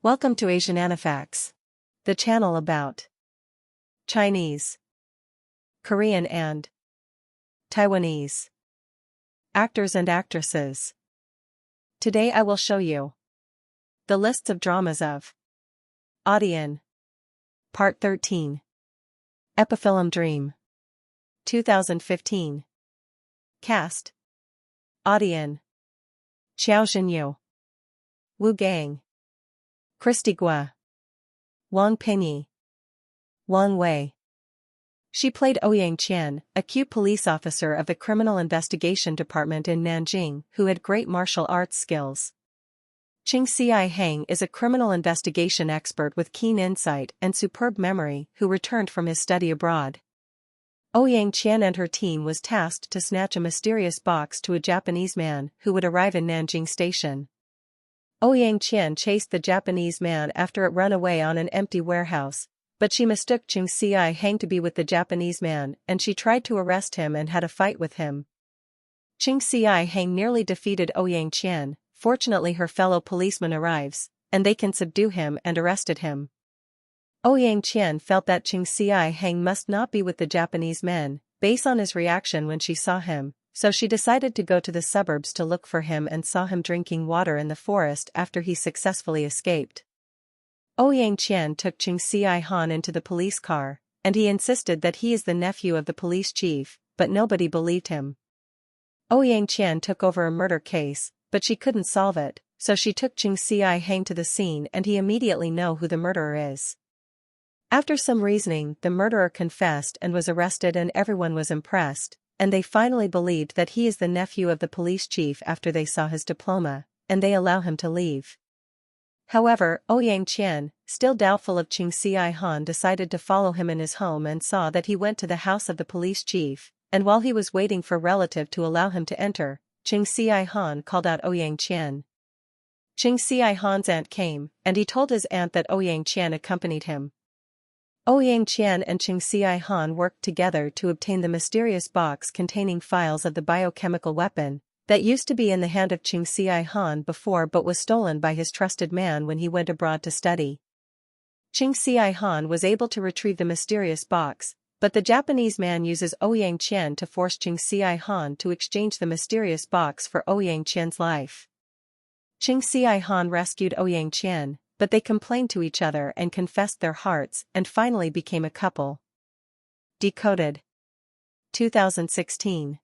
Welcome to Asian Anifacts, the channel about Chinese, Korean and Taiwanese actors and actresses. Today I will show you the lists of dramas of Ady An, Part 13, Epiphyllum Dream, 2015. Cast: Ady An, Xiao Xinyu, Wu Gang, Christy Gua, Wang Pinyi, Wang Wei. She played Ouyang Qian, a cute police officer of the Criminal Investigation Department in Nanjing who had great martial arts skills. Qing Xi Hang is a criminal investigation expert with keen insight and superb memory who returned from his study abroad. Ouyang Qian and her team was tasked to snatch a mysterious box to a Japanese man who would arrive in Nanjing Station. Ouyang Qian chased the Japanese man after it ran away on an empty warehouse, but she mistook Qing Xi Hang to be with the Japanese man and she tried to arrest him and had a fight with him. Qing Xi Hang nearly defeated Ouyang Qian. Fortunately her fellow policeman arrives, and they can subdue him and arrested him. Ouyang Qian felt that Qing Xi Hang must not be with the Japanese men, based on his reaction when she saw him, so she decided to go to the suburbs to look for him and saw him drinking water in the forest after he successfully escaped. Ouyang Qian took Qing Xi Han into the police car, and he insisted that he is the nephew of the police chief, but nobody believed him. Ouyang Qian took over a murder case, but she couldn't solve it, so she took Qing Xi Hang to the scene and he immediately knew who the murderer is. After some reasoning, the murderer confessed and was arrested and everyone was impressed, and they finally believed that he is the nephew of the police chief after they saw his diploma, and they allow him to leave. However, Ouyang Qian, still doubtful of Qing Xi Han, decided to follow him in his home and saw that he went to the house of the police chief, and while he was waiting for a relative to allow him to enter, Qing Xi Han called out Ouyang Qian. Qing Xi Han's aunt came, and he told his aunt that Ouyang Qian accompanied him. Ouyang Qian and Qing Xi Han worked together to obtain the mysterious box containing files of the biochemical weapon that used to be in the hand of Qing Xi Han before but was stolen by his trusted man when he went abroad to study. Qing Xi Han was able to retrieve the mysterious box, but the Japanese man uses Ouyang Qian to force Qing Xi Han to exchange the mysterious box for Ouyang Qian's life. Qing Xi Han rescued Ouyang Qian, but they complained to each other and confessed their hearts and finally became a couple. Decoded, 2016.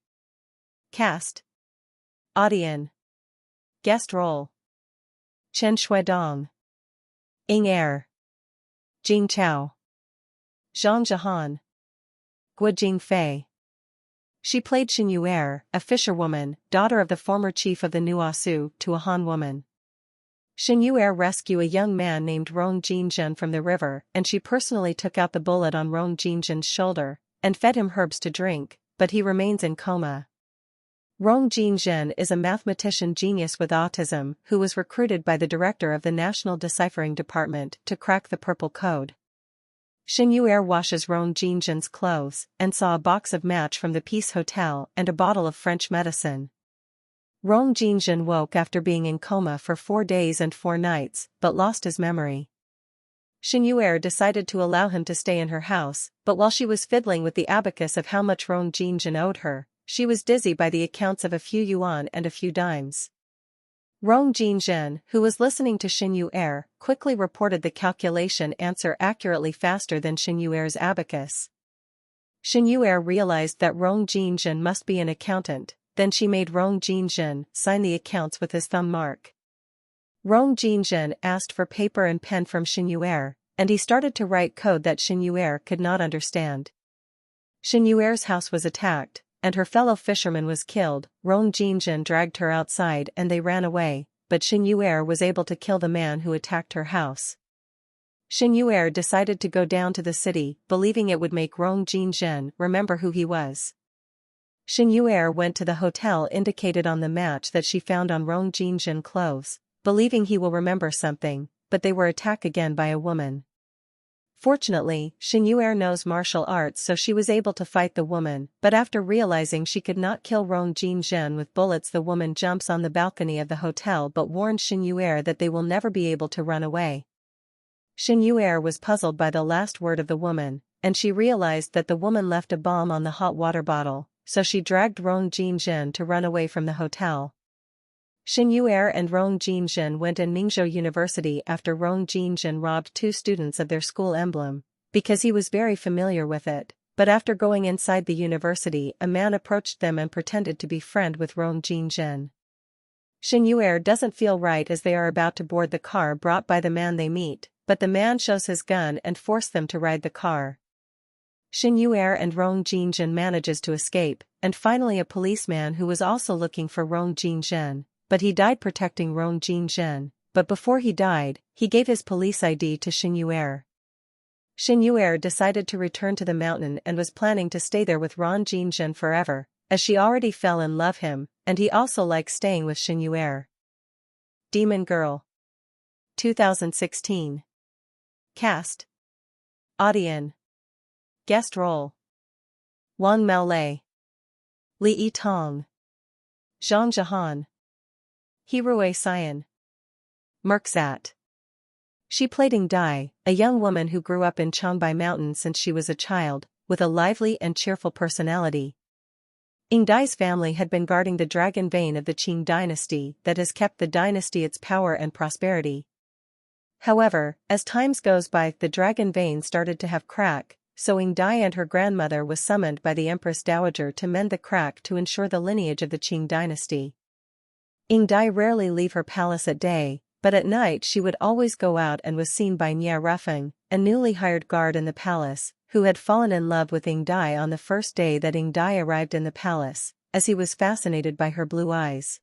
Cast: Ady An. Guest role: Chen Shuidong, Ying Er, Jing Chao, Zhang Jihan, Guo Jingfei. She played Xinyu Er, a fisherwoman, daughter of the former chief of the Nuasu, to a Han woman. Xinyu Er rescued a young man named Rong Jinzhen from the river and she personally took out the bullet on Rong Jinzhen's shoulder and fed him herbs to drink, but he remains in coma. Rong Jinzhen is a mathematician genius with autism who was recruited by the director of the National Deciphering Department to crack the Purple Code. Xinyu Er washes Rong Jinzhen's clothes and saw a box of match from the Peace Hotel and a bottle of French medicine. Rong Jinzhen woke after being in coma for 4 days and 4 nights, but lost his memory. Xinyu Er decided to allow him to stay in her house, but while she was fiddling with the abacus of how much Rong Jinzhen owed her, she was dizzy by the accounts of a few yuan and a few dimes. Rong Jinzhen, who was listening to Xinyu Er, quickly reported the calculation answer accurately faster than Xinyu Er's abacus. Xinyu Er realized that Rong Jinzhen must be an accountant. Then she made Rong Jinzhen sign the accounts with his thumb mark. Rong Jinzhen asked for paper and pen from Xinyu Er, and he started to write code that Xinyu Er could not understand. Xinyu Er's house was attacked, and her fellow fisherman was killed. Rong Jinzhen dragged her outside and they ran away, but Xinyu Er was able to kill the man who attacked her house. Xinyu Er decided to go down to the city, believing it would make Rong Jinzhen remember who he was. Xinyu Er went to the hotel indicated on the match that she found on Rong Jinzhen's clothes, believing he will remember something, but they were attacked again by a woman. Fortunately, Xinyuer knows martial arts, so she was able to fight the woman, but after realizing she could not kill Rong Jinzhen with bullets, the woman jumps on the balcony of the hotel but warns Xinyuer that they will never be able to run away. Xinyuer was puzzled by the last word of the woman, and she realized that the woman left a bomb on the hot water bottle, so she dragged Rong Jinzhen to run away from the hotel. Xinyuer and Rong Jinzhen went in Mingzhou University after Rong Jinzhen robbed 2 students of their school emblem, because he was very familiar with it, but after going inside the university a man approached them and pretended to be friend with Rong Jinzhen. Xinyuer doesn't feel right as they are about to board the car brought by the man they meet, but the man shows his gun and forces them to ride the car. Xinyuer and Rong Jinzhen manages to escape, and finally a policeman who was also looking for Rong Jinzhen, but he died protecting Rong Jinzhen, but before he died, he gave his police ID to Xinyuer. Xinyuer decided to return to the mountain and was planning to stay there with Rong Jinzhen forever, as she already fell in love him, and he also liked staying with Xinyuer. Demon Girl 2016. Cast: Ady An. Guest role: Wang Maolei, Li Yitong, Zhang Jihan, Hirue Xian, Merksat. She played Ing Dai, a young woman who grew up in Changbai Mountain since she was a child, with a lively and cheerful personality. Ing Dai's family had been guarding the dragon vein of the Qing dynasty that has kept the dynasty its power and prosperity. However, as times goes by, the dragon vein started to have crack, so Ing Dai and her grandmother was summoned by the Empress Dowager to mend the crack to ensure the lineage of the Qing dynasty. Ing Dai rarely leave her palace at day, but at night she would always go out and was seen by Nia Ruffeng, a newly hired guard in the palace, who had fallen in love with Ing Dai on the first day that Ing Dai arrived in the palace, as he was fascinated by her blue eyes.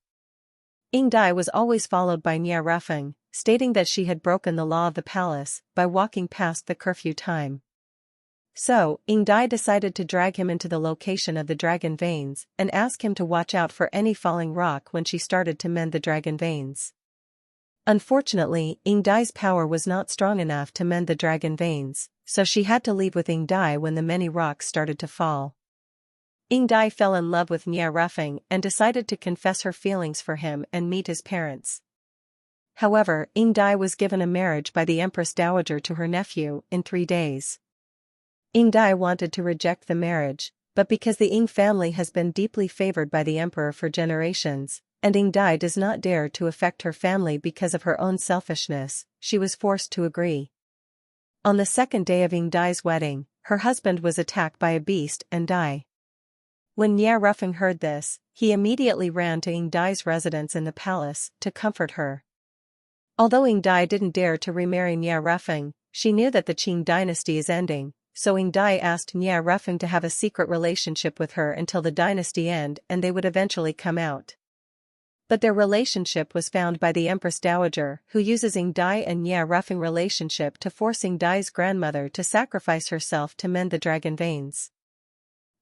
Ing Dai was always followed by Nia Ruffeng, stating that she had broken the law of the palace by walking past the curfew time. So, Ing Dai decided to drag him into the location of the dragon veins and ask him to watch out for any falling rock when she started to mend the dragon veins. Unfortunately, Ing Dai's power was not strong enough to mend the dragon veins, so she had to leave with Ing Dai when the many rocks started to fall. Ing Dai fell in love with Nia Ruffeng and decided to confess her feelings for him and meet his parents. However, Ing Dai was given a marriage by the Empress Dowager to her nephew in 3 days. Ing Dai wanted to reject the marriage, but because the Ing family has been deeply favored by the emperor for generations, and Ing Dai does not dare to affect her family because of her own selfishness, she was forced to agree. On the 2nd day of Ing Dai's wedding, her husband was attacked by a beast and died. When Nia Ruffeng heard this, he immediately ran to Ing Dai's residence in the palace to comfort her. Although Ing Dai didn't dare to remarry Nia Ruffeng, she knew that the Qing dynasty is ending, so Ing Dai asked Nia Ruffeng to have a secret relationship with her until the dynasty end and they would eventually come out. But their relationship was found by the Empress Dowager, who uses Ing Dai and Nia Ruffeng relationship to force Ing Dai's grandmother to sacrifice herself to mend the dragon veins.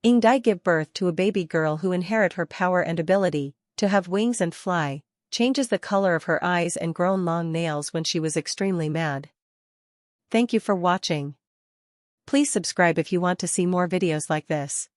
Ing Dai give birth to a baby girl who inherit her power and ability to have wings and fly, changes the color of her eyes and grown long nails when she was extremely mad. Thank you for watching. Please subscribe if you want to see more videos like this.